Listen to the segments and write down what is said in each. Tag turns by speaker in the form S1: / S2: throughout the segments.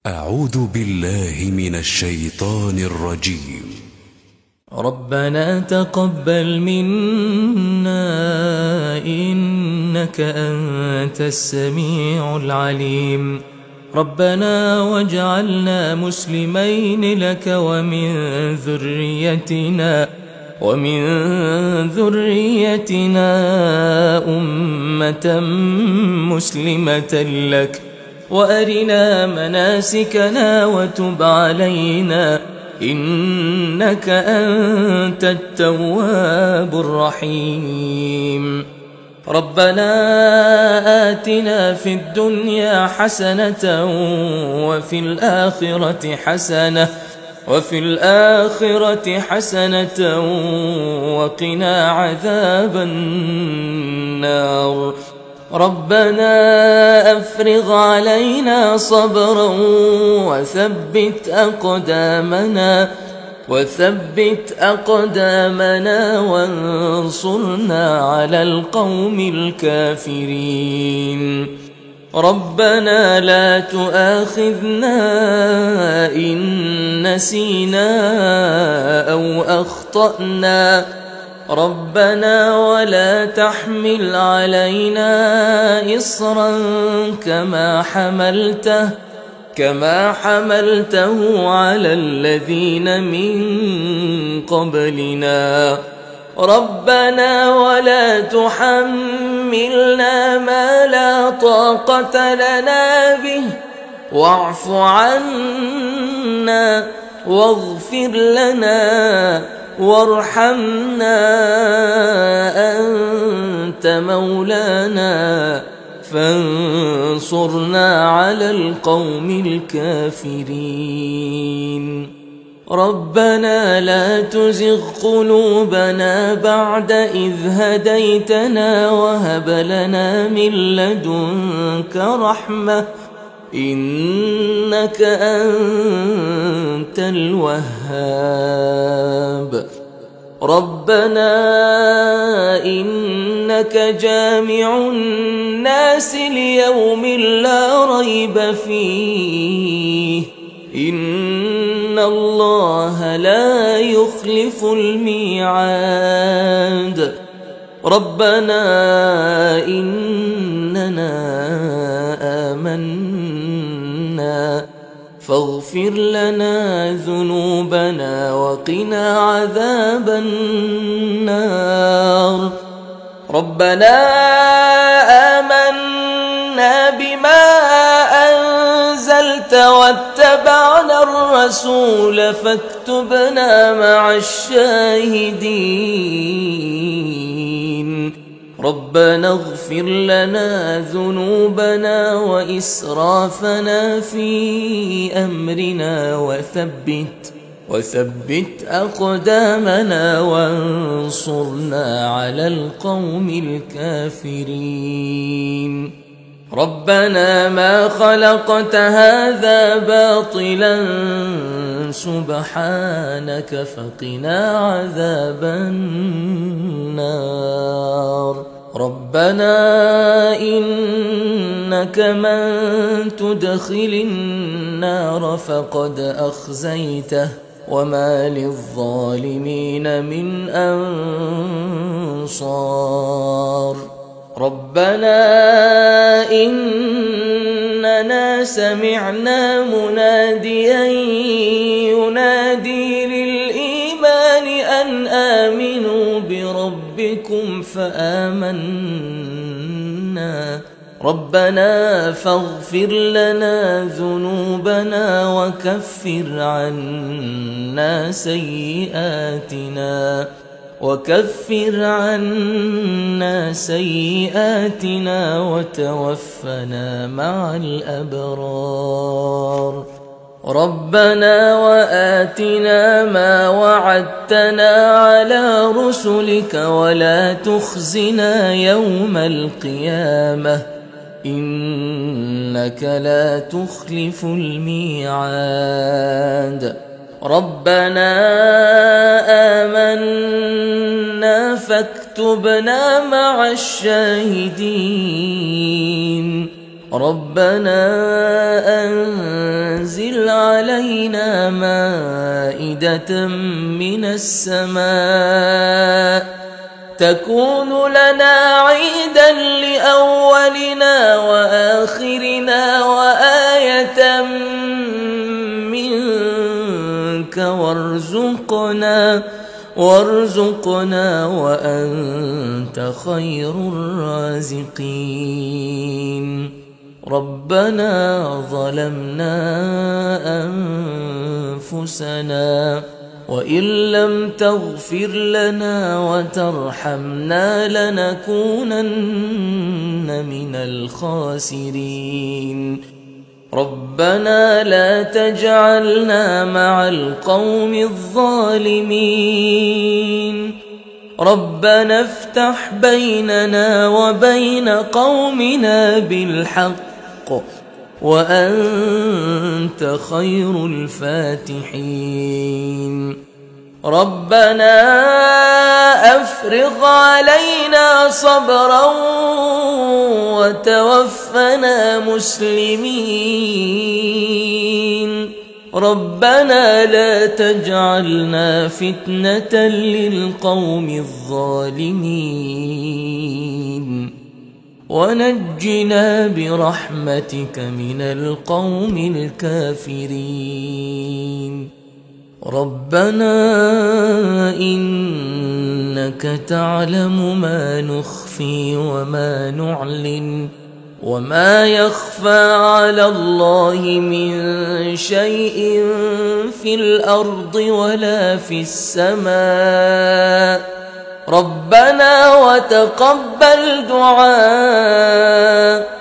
S1: أعوذ بالله من الشيطان الرجيم.
S2: ربنا تقبل منا إنك أنت السميع العليم. ربنا واجعلنا مسلمين لك ومن ذريتنا أمة مسلمة لك، وأرنا مناسكنا وتب علينا إنك أنت التواب الرحيم. ربنا آتنا في الدنيا حسنة وفي الآخرة حسنة وقنا عذاب النار. ربنا أفرغ علينا صبرا وثبت أقدامنا وانصرنا على القوم الكافرين. ربنا لا تؤاخذنا إن نسينا أو أخطأنا. ربنا ولا تحمل علينا إصرا كما حملته على الذين من قبلنا. ربنا ولا تحملنا ما لا طاقة لنا به، واعف عنا واغفر لنا وارحمنا أنت مولانا فانصرنا على القوم الكافرين. ربنا لا تزغ قلوبنا بعد إذ هديتنا وهب لنا من لدنك رحمة إنك أنت الوهاب. ربنا إنك جامع الناس ليوم لا ريب فيه إن الله لا يخلف الميعاد. ربنا إننا آمنا فاغفر لنا ذنوبنا وقنا عذاب النار. ربنا آمنا بما أنزلت واتبعنا الرسول فاكتبنا مع الشاهدين. ربنا اغفر لنا ذنوبنا وإسرافنا في أمرنا وثبت أقدامنا وانصرنا على القوم الكافرين. ربنا ما خلقت هذا باطلا سبحانك فقنا عذاب النار. ربنا إنك من تدخل النار فقد أخزيته وما للظالمين من أنصار. ربنا إننا سمعنا مناديا ينادي للإيمان أن آمنوا بربكم فآمنا. ربنا فاغفر لنا ذنوبنا وكفر عنا سيئاتنا وتوفنا مع الأبرار. ربنا وآتنا ما وعدتنا على رسلك ولا تخزنا يوم القيامة إنك لا تخلف الميعاد. ربنا آمنا فاكتبنا مع الشاهدين. ربنا أنزل علينا مائدة من السماء تكون لنا عيدا لأولنا وآخرنا وآية منك وارزقنا وأنت خير الرازقين. ربنا ظلمنا أنفسنا وإن لم تغفر لنا وترحمنا لنكونن من الخاسرين. ربنا لا تجعلنا مع القوم الظالمين. ربنا افتح بيننا وبين قومنا بالحق وأنت خير الفاتحين. ربنا أفرغ علينا صبرا وتوفنا مسلمين. ربنا لا تجعلنا فتنة للقوم الظالمين ونجنا برحمتك من القوم الكافرين. ربنا إنك تعلم ما نخفي وما نعلن وما يخفى على الله من شيء في الأرض ولا في السماء. ربنا وتقبل دعاء.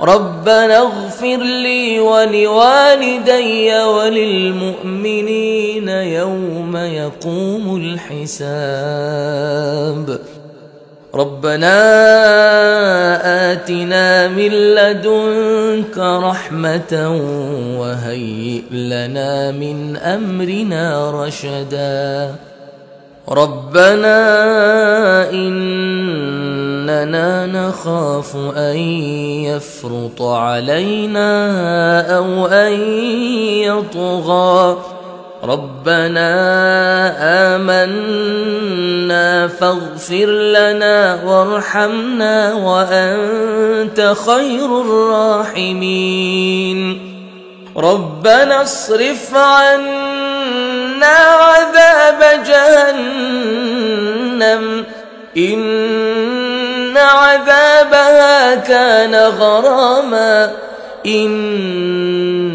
S2: ربنا اغفر لي ولوالدي وللمؤمنين يوم يقوم الحساب. ربنا آتنا من لدنك رحمة وهيئ لنا من أمرنا رشدا. ربنا إننا نخاف أن يفرط علينا أو أن يطغى. ربنا آمنا فاغفر لنا وارحمنا وأنت خير الراحمين. ربنا اصرف عنا عذاب جهنم إن عذابها كان غراما إنها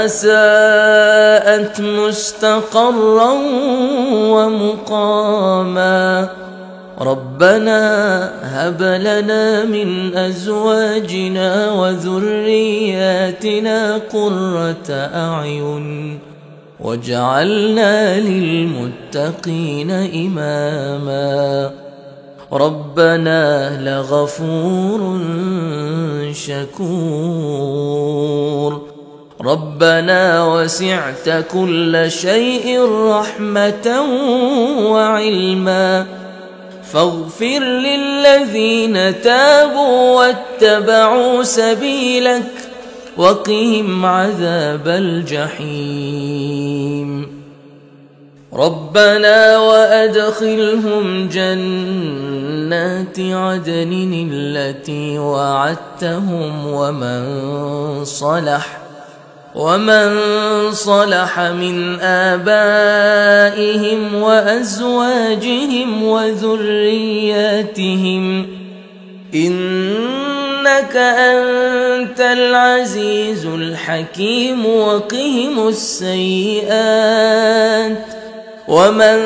S2: ساءت مستقرا ومقاما. ربنا هب لنا من أزواجنا وذرياتنا قرة أعين واجعلنا للمتقين إماما. ربنا لغفور شكور. ربنا وسعت كل شيء رحمة وعلما فاغفر للذين تابوا واتبعوا سبيلك وقهم عذاب الجحيم. ربنا وأدخلهم جنات عدن التي وعدتهم ومن صلح من آبائهم وأزواجهم وذرياتهم إنك أنت العزيز الحكيم. وقهم السيئات ومن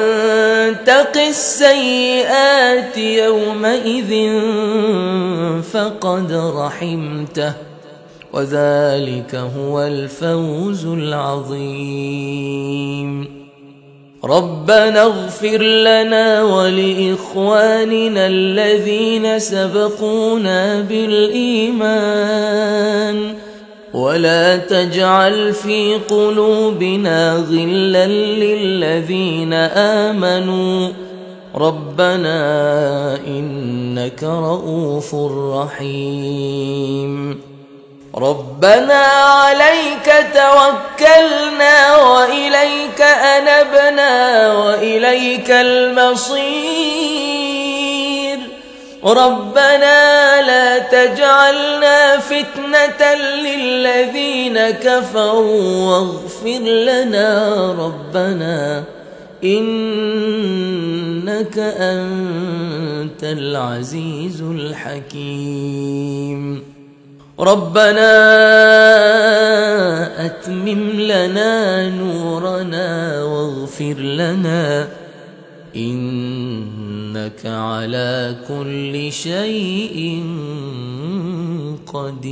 S2: تق السيئات يومئذ فقد رحمته وذلك هو الفوز العظيم. ربنا اغفر لنا ولإخواننا الذين سبقونا بالإيمان ولا تجعل في قلوبنا غلا للذين آمنوا ربنا إنك رؤوف رحيم ربنا عليك توكلنا وإليك أنبنا وإليك المصير ربنا لا تجعلنا فتنة للذين كفروا واغفر لنا ربنا إنك أنت العزيز الحكيم ربنا أتمم لنا نورنا واغفر لنا إنك على كل شيء قدير.